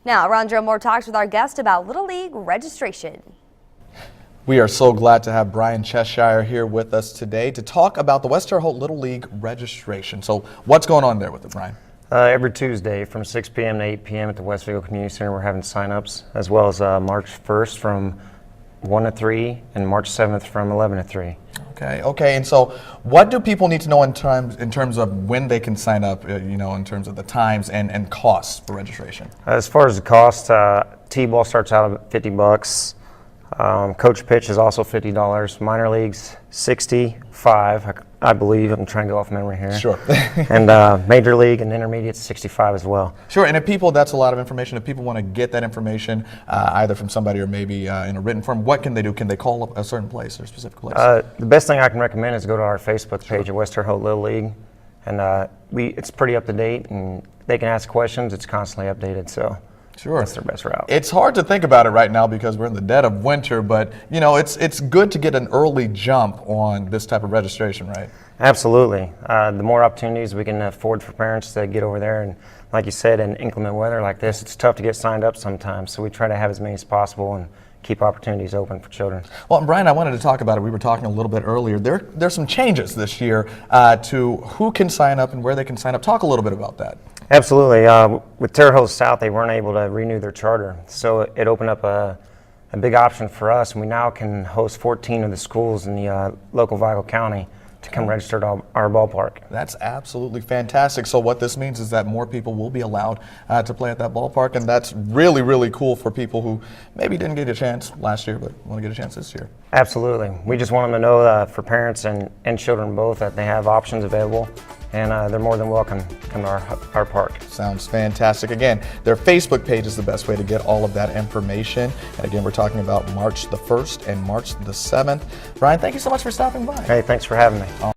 Now, Rondra Moore talks with our guest about Little League registration. We are so glad to have Brian Cheshire here with us today to talk about the West Terre Haute Little League registration. So what's going on there with it, Brian? Every Tuesday from 6 p.m. to 8 p.m. at the Westville Community Center, we're having sign-ups, as well as March 1st from 1 to 3 and March 7th from 11 to 3. Okay. And so what do people need to know in terms of when they can sign up, in terms of the times and costs for registration? As far as the cost, T-ball starts out at $50. Coach pitch is also $50. Minor leagues, $65, I believe. I'm trying to go off memory here. Sure. And major league and intermediate, $65 as well. Sure. And if people, that's a lot of information. If people want to get that information, either from somebody or maybe in a written form, what can they do? Can they call up a certain place or a specific place? The best thing I can recommend is go to our Facebook page at West Terre Haute Little League, and it's pretty up to date, and they can ask questions. It's constantly updated, so. Sure. That's their best route. It's hard to think about it right now because we're in the dead of winter, but it's good to get an early jump on this type of registration, right? Absolutely. The more opportunities we can afford for parents to get over there, and like you said, in inclement weather like this, it's tough to get signed up sometimes, so we try to have as many as possible and keep opportunities open for children. Well, Brian, I wanted to talk about it. We were talking a little bit earlier. There's some changes this year to who can sign up and where they can sign up. Talk a little bit about that. Absolutely. With Terre Haute South, they weren't able to renew their charter, so it opened up a big option for us, and we now can host 14 of the schools in the local Vigo County to come register at our ballpark. That's absolutely fantastic. So what this means is that more people will be allowed to play at that ballpark, and that's really, really cool for people who maybe didn't get a chance last year but want to get a chance this year. Absolutely. We just want them to know for parents and children both that they have options available, and they're more than welcome to come to our park. Sounds fantastic. Again, their Facebook page is the best way to get all of that information. And again, we're talking about March the 1st and March the 7th. Brian, thank you so much for stopping by. Hey, thanks for having me.